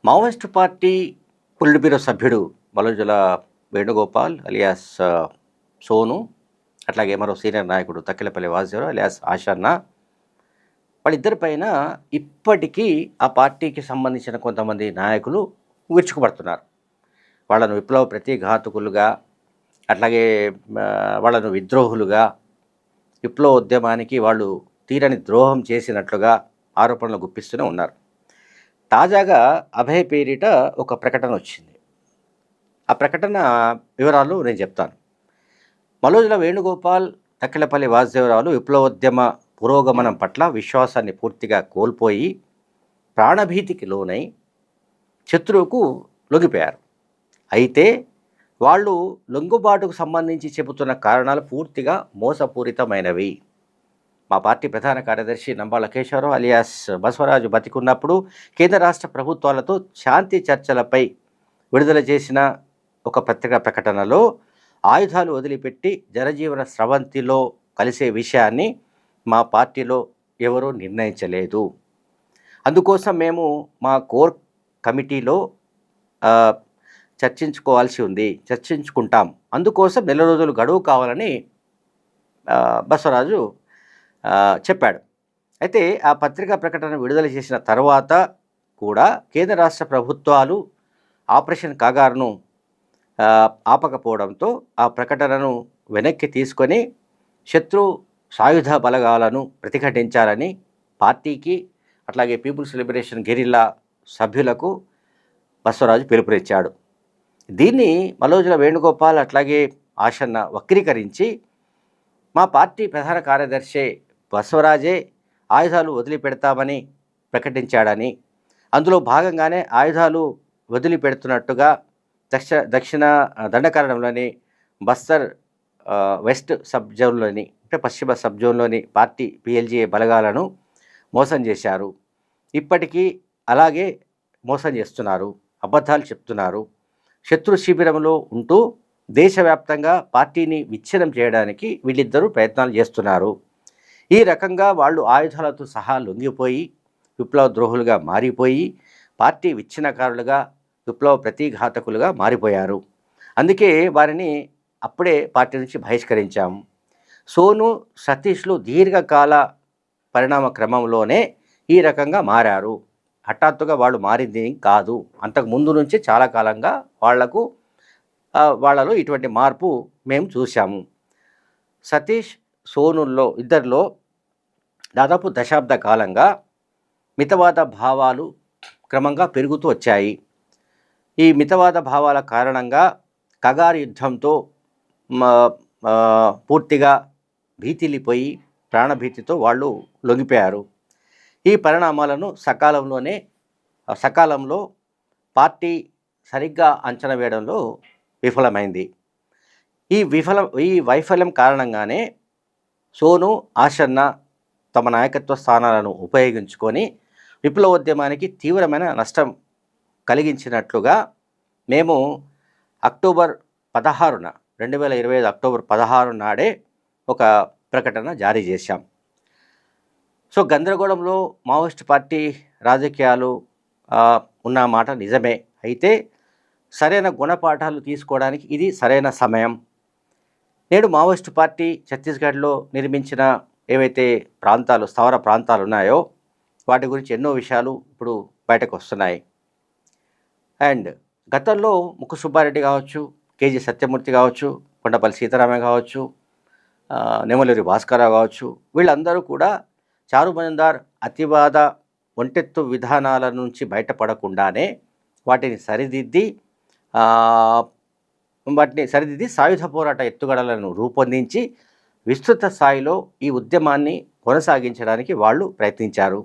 Maoist party polit bureau సభ్యుడు బలజల Venugopal alias Sonu, అట్లాగే మరో సీనియర్ నాయకుడు తక్కిలపల్లి వాసుదేవరావు అలియాస్ ఆషన్న, వాళ్ళిద్దరిపైన ఇప్పటికీ ఆ పార్టీకి సంబంధించిన కొంతమంది నాయకులు విరుచుకుపడుతున్నారు. వాళ్ళను విప్లవ ప్రతిఘాతుకులుగా, అట్లాగే వాళ్ళను విద్రోహులుగా, విప్లవ ఉద్యమానికి వాళ్ళు తీరని ద్రోహం చేసినట్లుగా ఆరోపణలు గుప్పిస్తూనే ఉన్నారు. తాజాగా అభయ్ పేరిట ఒక ప్రకటన వచ్చింది. ఆ ప్రకటన వివరాలు నేను చెప్తాను. మలోజుల వేణుగోపాల్, తక్కిలపల్లి వాసుదేవరావులు విప్లవోద్యమ పురోగమనం పట్ల విశ్వాసాన్ని పూర్తిగా కోల్పోయి ప్రాణభీతికి లోనై శత్రువుకు లొంగిపోయారు. అయితే వాళ్ళు లొంగుబాటుకు సంబంధించి చెబుతున్న కారణాలు పూర్తిగా మోసపూరితమైనవి. మా పార్టీ ప్రధాన కార్యదర్శి నంబాల కేశవరావు అలియాస్ బసవరాజు బతికున్నప్పుడు కేంద్ర రాష్ట్ర ప్రభుత్వాలతో శాంతి చర్చలపై విడుదల చేసిన ఒక పత్రికా ప్రకటనలో ఆయుధాలు వదిలిపెట్టి జనజీవన స్రవంతిలో కలిసే విషయాన్ని మా పార్టీలో ఎవరూ నిర్ణయించలేదు. అందుకోసం మేము మా కోర్ కమిటీలో చర్చించుకుంటాం. అందుకోసం నెల రోజులు గడువు కావాలని బసవరాజు చెప్పాడు. అయితే ఆ పత్రికా ప్రకటన విడుదల చేసిన తర్వాత కూడా కేంద్ర రాష్ట్ర ప్రభుత్వాలు ఆపరేషన్ కాగారును ఆపకపోవడంతో ఆ ప్రకటనను వెనక్కి తీసుకొని శత్రు సాయుధ బలగాలను ప్రతిఘటించాలని పార్టీకి, అట్లాగే పీపుల్స్ లిబరేషన్ గెరిల్లా సభ్యులకు బసవరాజు పిలుపునిచ్చాడు. దీన్ని మలోజుల వేణుగోపాల్ అట్లాగే ఆషన్న వక్రీకరించి మా పార్టీ ప్రధాన కార్యదర్శి బసవరాజే ఆయుధాలు వదిలిపెడతామని ప్రకటించాడని, అందులో భాగంగానే ఆయుధాలు వదిలిపెడుతున్నట్టుగా దక్షిణ దండకారణంలోని బస్తర్ వెస్ట్ సబ్ జోన్లోని, అంటే పశ్చిమ సబ్ జోన్లోని పార్టీ పిఎల్జీఏ బలగాలను మోసం చేశారు. ఇప్పటికీ అలాగే మోసం చేస్తున్నారు, అబద్ధాలు చెప్తున్నారు. శత్రు శిబిరంలో ఉంటూ దేశవ్యాప్తంగా పార్టీని విచ్ఛిన్నం చేయడానికి వీళ్ళిద్దరూ ప్రయత్నాలు చేస్తున్నారు. ఈ రకంగా వాళ్ళు ఆయుధాలతో సహా లొంగిపోయి విప్లవ ద్రోహులుగా మారిపోయి పార్టీ విచ్ఛిన్నకారులుగా, విప్లవ ప్రతిఘాతకులుగా మారిపోయారు. అందుకే వారిని అప్పుడే పార్టీ నుంచి బహిష్కరించాము. సోను, సతీష్లు దీర్ఘకాల పరిణామ క్రమంలోనే ఈ రకంగా మారారు. హఠాత్తుగా వాళ్ళు మారింది కాదు. అంతకు ముందు నుంచి చాలా కాలంగా వాళ్ళలో ఇటువంటి మార్పు మేము చూసాము. సతీష్, సోనుల్లో ఇద్దరిలో దాదాపు దశాబ్ద కాలంగా మితవాద భావాలు క్రమంగా పెరుగుతూ వచ్చాయి. ఈ మితవాద భావాల కారణంగా కగారు యుద్ధంతో పూర్తిగా భీతిల్లిపోయి ప్రాణభీతితో వాళ్ళు లొంగిపోయారు. ఈ పరిణామాలను సకాలంలో పార్టీ సరిగ్గా అంచనా వేయడంలో విఫలమైంది. ఈ వైఫల్యం కారణంగానే సోను, ఆషన్న తమ నాయకత్వ స్థానాలను ఉపయోగించుకొని విప్లవోద్యమానికి తీవ్రమైన నష్టం కలిగించినట్లుగా మేము అక్టోబర్ 16న 2025 అక్టోబర్ 16 నాడే ఒక ప్రకటన జారీ చేశాం. సో గందరగోళంలో మావోయిస్ట్ పార్టీ రాజకీయాలు ఉన్న మాట నిజమే. అయితే సరైన గుణపాఠాలు తీసుకోవడానికి ఇది సరైన సమయం. నేడు మావోయిస్టు పార్టీ ఛత్తీస్గఢ్లో నిర్మించిన ఏవైతే స్థావర ప్రాంతాలు ఉన్నాయో వాటి గురించి ఎన్నో విషయాలు ఇప్పుడు బయటకు వస్తున్నాయి. అండ్ గతంలో ముక్కు సుబ్బారెడ్డి కావచ్చు, కేజీ సత్యమూర్తి కావచ్చు, కొండపల్లి సీతారామయ్య కావచ్చు, నెమలూరి భాస్కరరావు కావచ్చు, వీళ్ళందరూ కూడా చారు మజుందార్ అతివాద ఒంటెత్తు విధానాల నుంచి బయటపడకుండానే వాటిని సరిదిద్ది సాయుధ పోరాట ఎత్తుగడలను రూపొందించి విస్తృత స్థాయిలో ఈ ఉద్యమాన్ని కొనసాగించడానికి వాళ్ళు ప్రయత్నించారు.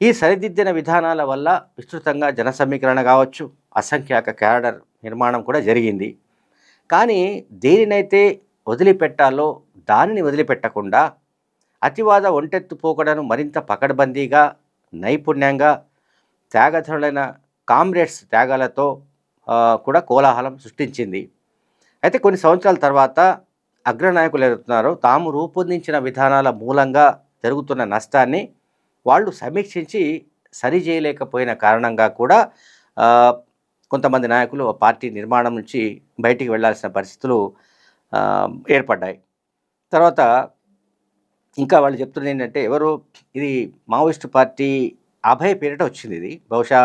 ఈ సరిదిద్దిన విధానాల వల్ల విస్తృతంగా జన సమీకరణ కావచ్చు, అసంఖ్యాక క్యాడర్ నిర్మాణం కూడా జరిగింది. కానీ దేనినైతే వదిలిపెట్టాలో దానిని వదిలిపెట్టకుండా అతివాద ఒంటెత్తు పోకడను మరింత పకడ్బందీగా, నైపుణ్యంగా, త్యాగధనులైన కామ్రేడ్స్ త్యాగాలతో కూడా కోలాహలం సృష్టించింది. అయితే కొన్ని సంవత్సరాల తర్వాత అగ్రనాయకులు ఎదుగుతున్నారో తాము రూపొందించిన విధానాల మూలంగా జరుగుతున్న నష్టాన్ని వాళ్ళు సమీక్షించి సరి చేయలేకపోయిన కారణంగా కూడా ఆ, కొంతమంది నాయకులు ఆ పార్టీ నిర్మాణం నుంచి బయటికి వెళ్ళాల్సిన పరిస్థితులు ఆ, ఏర్పడ్డాయి. తర్వాత ఇంకా వాళ్ళు చెప్తున్నది ఏంటంటే ఎవరు ఇది మావోయిస్టు పార్టీ అభయ్ పేరిట వచ్చింది. ఇది బహుశా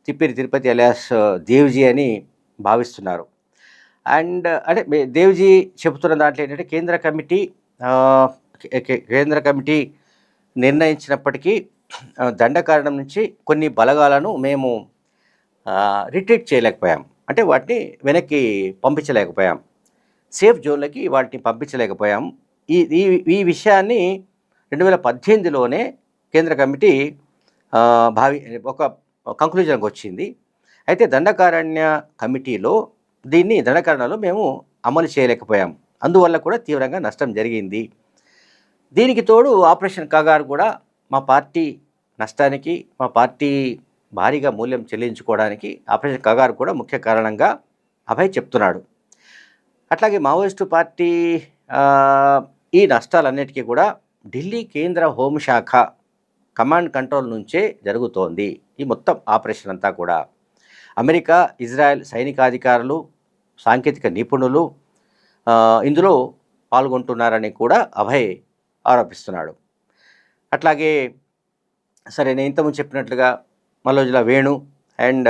తిప్పిరి తిరుపతి అలియాస్ దేవ్జీ అని భావిస్తున్నారు. అండ్ అంటే దేవ్జీ చెబుతున్న దాంట్లో ఏంటంటే ఆ, కేంద్ర కమిటీ నిర్ణయించినప్పటికీ దండకారణం నుంచి కొన్ని బలగాలను మేము రిట్రీట్ చేయలేకపోయాం. అంటే వాటిని వెనక్కి పంపించలేకపోయాం. సేఫ్ జోన్లకి వాటిని పంపించలేకపోయాం. ఈ ఈ ఈ విషయాన్ని 2018లోనే కేంద్ర కమిటీ భావి ఒక కంక్లూజన్కి వచ్చింది. అయితే దండకారణ్య కమిటీలో దండకారణలో మేము అమలు చేయలేకపోయాం. అందువల్ల కూడా తీవ్రంగా నష్టం జరిగింది. దీనికి తోడు ఆపరేషన్ కగారు కూడా మా పార్టీ నష్టానికి, మా పార్టీ భారీగా మూల్యం చెల్లించుకోవడానికి ఆపరేషన్ కగారు కూడా ముఖ్య కారణంగా అభయ్ చెప్తున్నాడు. అట్లాగే మావోయిస్టు పార్టీ ఈ నష్టాలన్నిటికీ కూడా ఢిల్లీ కేంద్ర హోంశాఖ కమాండ్ కంట్రోల్ నుంచే జరుగుతోంది. ఈ మొత్తం ఆపరేషన్ అంతా కూడా అమెరికా, ఇజ్రాయెల్ సైనికాధికారులు, సాంకేతిక నిపుణులు ఇందులో పాల్గొంటున్నారని కూడా అభయ్ ఆరోపిస్తున్నాడు. అట్లాగే సరే, నేను ఇంతకుముందు చెప్పినట్లుగా మల్లోజుల వేణు అండ్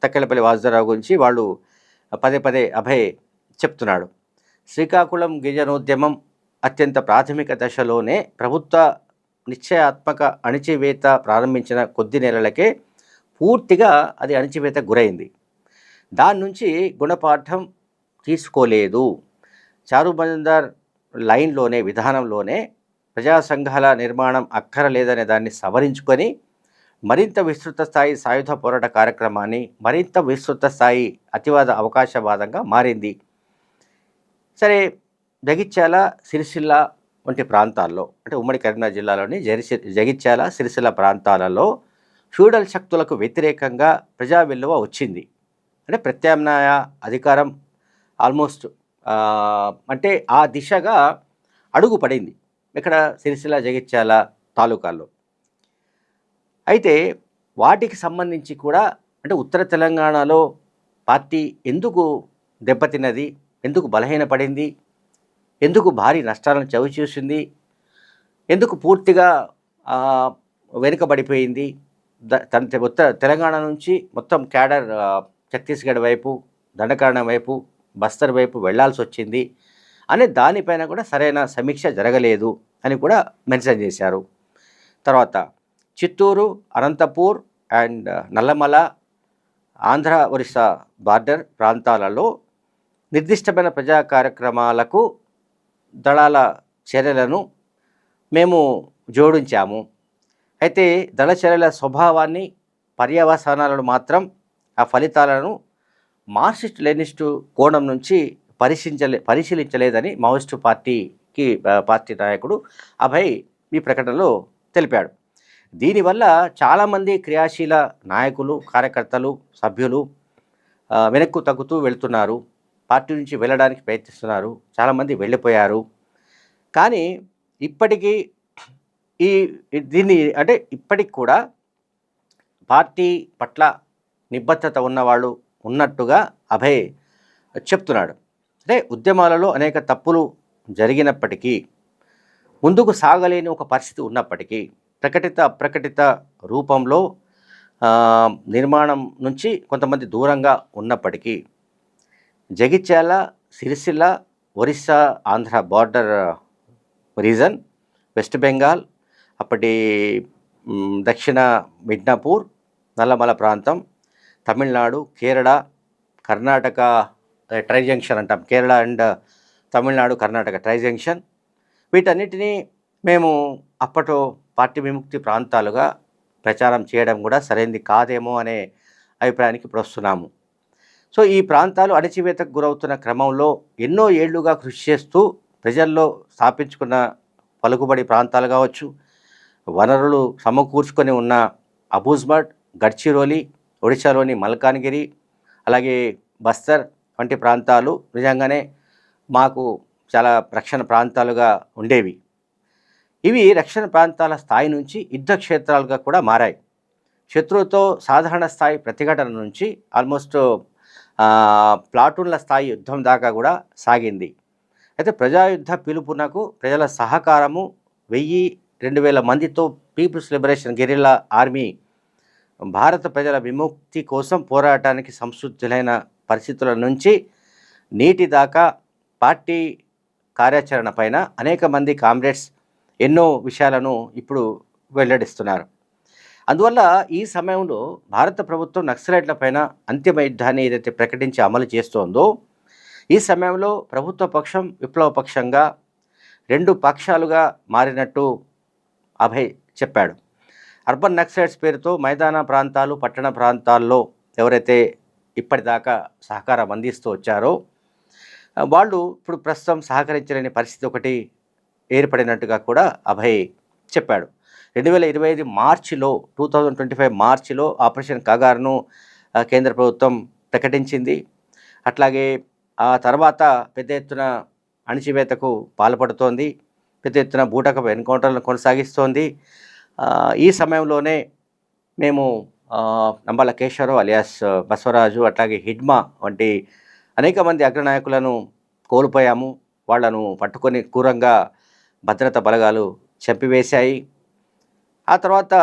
తక్కెలపల్లి వాసుదేవరావు గురించి వాళ్ళు పదే పదే అభయ్ చెప్తున్నాడు. శ్రీకాకుళం గిరిజనోద్యమం అత్యంత ప్రాథమిక దశలోనే ప్రభుత్వ నిశ్చయాత్మక అణిచివేత ప్రారంభించిన కొద్ది నెలలకే పూర్తిగా అది అణిచివేత గురైంది. దాని నుంచి గుణపాఠం తీసుకోలేదు. చారు మజుందార్ లైన్లోనే, విధానంలోనే ప్రజా సంఘాల నిర్మాణం అక్కరలేదనే దాన్ని సవరించుకొని మరింత విస్తృత స్థాయి సాయుధ పోరాట కార్యక్రమాన్ని మరింత విస్తృత స్థాయి అతివాద అవకాశవాదంగా మారింది. సరే, జగిత్యాల, సిరిసిల్ల వంటి ప్రాంతాల్లో, అంటే ఉమ్మడి కరీంనగర్ జిల్లాలోని జగిత్యాల, సిరిసిల్ల ప్రాంతాలలో ఫ్యూడల్ శక్తులకు వ్యతిరేకంగా ప్రజా విలువ వచ్చింది. అంటే ప్రత్యామ్నాయ అధికారం ఆల్మోస్ట్ అంటే ఆ దిశగా అడుగు పడింది ఇక్కడ సిరిసిల్ల, జగిత్యాల తాలూకాల్లో. అయితే వాటికి సంబంధించి కూడా అంటే ఉత్తర తెలంగాణలో పార్టీ ఎందుకు దెబ్బతిన్నది, ఎందుకు బలహీనపడింది, ఎందుకు భారీ నష్టాలను చవిచూసింది, ఎందుకు పూర్తిగా వెనుకబడిపోయింది, ఉత్తర తెలంగాణ నుంచి మొత్తం క్యాడర్ ఛత్తీస్గఢ్ వైపు, దండకారణం వైపు, బస్తర్ వైపు వెళ్లాల్సి వచ్చింది అనే దానిపైన కూడా సరైన సమీక్ష జరగలేదు అని కూడా మెన్షన్ చేశారు. తర్వాత చిత్తూరు, అనంతపూర్ అండ్ నల్లమల, ఆంధ్ర ఒరిస్సా బార్డర్ ప్రాంతాలలో నిర్దిష్టమైన ప్రజా కార్యక్రమాలకు దళాల చర్యలను మేము జోడించాము. అయితే దళ చర్యల స్వభావాన్ని, పర్యవసానాలను మాత్రం, ఆ ఫలితాలను మార్క్సిస్ట్ లెనినిస్టు కోణం నుంచి పరిశీలించలేదని మావోయిస్టు పార్టీ నాయకుడు అభయ్ ఈ ప్రకటనలో తెలిపాడు. దీనివల్ల చాలామంది క్రియాశీల నాయకులు, కార్యకర్తలు, సభ్యులు వెనక్కు తగ్గుతూ వెళ్తున్నారు, పార్టీ నుంచి వెళ్ళడానికి ప్రయత్నిస్తున్నారు, చాలామంది వెళ్ళిపోయారు. కానీ ఇప్పటికీ ఇప్పటికి కూడా పార్టీ పట్ల నిబద్ధత ఉన్నవాళ్ళు ఉన్నట్టుగా అభయ్ చెప్తున్నాడు. అంటే ఉద్యమాలలో అనేక తప్పులు జరిగినప్పటికీ, ముందుకు సాగలేని ఒక పరిస్థితి ఉన్నప్పటికీ, ప్రకటిత అప్రకటిత రూపంలో నిర్మాణం నుంచి కొంతమంది దూరంగా ఉన్నప్పటికీ, Jagtial, Sircilla, Orissa, Andhra border reason, west Bengal, అప్పటి దక్షిణ మిడ్నాపూర్, నల్లమల ప్రాంతం, తమిళనాడు, కేరళ, కర్ణాటక ట్రై జంక్షన్ అంటాం, Kerala and Tamil Nadu, Karnataka tri junction, వీటన్నిటినీ మేము అప్పట్లో పార్టీ విముక్తి ప్రాంతాలుగా ప్రచారం చేయడం కూడా సరైనది కాదేమో అనే అభిప్రాయానికి ఇప్పుడు వస్తున్నాము. సో ఈ ప్రాంతాలు అణచివేతకు గురవుతున్న క్రమంలో ఎన్నో ఏళ్లుగా కృషి చేస్తూ ప్రజల్లో స్థాపించుకున్న పలుకుబడి ప్రాంతాలు కావచ్చు, వనరులు సమకూర్చుకొని ఉన్న అబూజ్మఠ్, గడ్చిరోలి, ఒడిశాలోని మల్కాన్గిరి, అలాగే బస్తర్ వంటి ప్రాంతాలు నిజంగానే మాకు చాలా రక్షణ ప్రాంతాలుగా ఉండేవి. ఇవి రక్షణ ప్రాంతాల స్థాయి నుంచి యుద్ధ క్షేత్రాలుగా కూడా మారాయి. శత్రువుతో సాధారణ స్థాయి ప్రతిఘటన నుంచి ఆల్మోస్ట్ ప్లాటూన్ల స్థాయి యుద్ధం దాకా కూడా సాగింది. అయితే ప్రజాయుద్ధ పిలుపునకు ప్రజల సహకారము 1000-2000 మందితో పీపుల్స్ లిబరేషన్ గెరిల్లా ఆర్మీ భారత ప్రజల విముక్తి కోసం పోరాటానికి సంసిద్ధులైన పరిస్థితుల నుంచి నేటి దాకా పార్టీ కార్యాచరణ పైన అనేక మంది కామ్రేడ్స్ ఎన్నో విషయాలను ఇప్పుడు వెల్లడిస్తున్నారు. అందువల్ల ఈ సమయంలో భారత ప్రభుత్వం నక్సలైట్ల పైన అంతిమ యుద్ధాన్ని ఏదైతే ప్రకటించి అమలు చేస్తోందో, ఈ సమయంలో ప్రభుత్వ పక్షం విప్లవ పక్షంగా 2 పక్షాలుగా మారినట్టు అభయ్ చెప్పాడు. అర్బన్ నక్సలైట్స్ పేరుతో మైదాన ప్రాంతాలు, పట్టణ ప్రాంతాల్లో ఎవరైతే ఇప్పటిదాకా సహకారం అందిస్తూ వచ్చారో వాళ్ళు ఇప్పుడు ప్రస్తుతం సహకరించలేని పరిస్థితి ఒకటి ఏర్పడినట్టుగా కూడా అభయ్ చెప్పాడు. 2025 మార్చిలో 2025 మార్చిలో ఆపరేషన్ కాగార్ను కేంద్ర ప్రభుత్వం ప్రకటించింది. అట్లాగే ఆ తర్వాత పెద్ద ఎత్తున అణిచివేతకు పాల్పడుతోంది. పెద్ద ఎత్తున బూటకపు ఎన్కౌంటర్లను కొనసాగిస్తోంది. ఈ సమయంలోనే మేము నంబాల కేశవరావు అలియాస్ బసవరాజు, అట్లాగే హిడ్మా వంటి అనేక మంది అగ్రనాయకులను కోల్పోయాము. వాళ్లను పట్టుకొని క్రూరంగా భద్రతా బలగాలు చంపివేశాయి. ఆ తర్వాత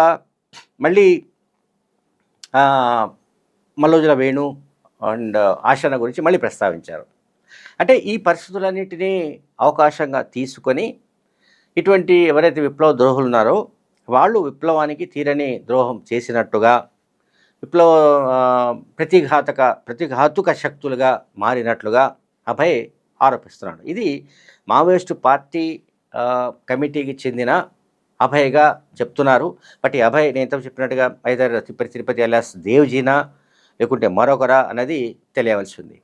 మళ్ళీ మల్లోజుల వేణు అండ్ ఆశన గురించి మళ్ళీ ప్రస్తావించారు. అంటే ఈ పరిస్థితులన్నింటినీ అవకాశంగా తీసుకొని ఇటువంటి ఎవరైతే విప్లవ ద్రోహులు ఉన్నారో వాళ్ళు విప్లవానికి తీరని ద్రోహం చేసినట్టుగా, విప్లవ ప్రతిఘాతుక శక్తులుగా మారినట్లుగా అభయ్ ఆరోపిస్తున్నాడు. ఇది మావోయిస్టు పార్టీ కమిటీకి చెందిన అభయ్గా చెప్తున్నారు. బట్ ఈ అభయ్ నేను చెప్పినట్టుగా ఐదర్ తిరుపతి అలియాస్ దేవ్జీనా లేకుంటే మరొకరా అన్నది తెలియవలసి ఉంది.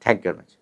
Thank you very much.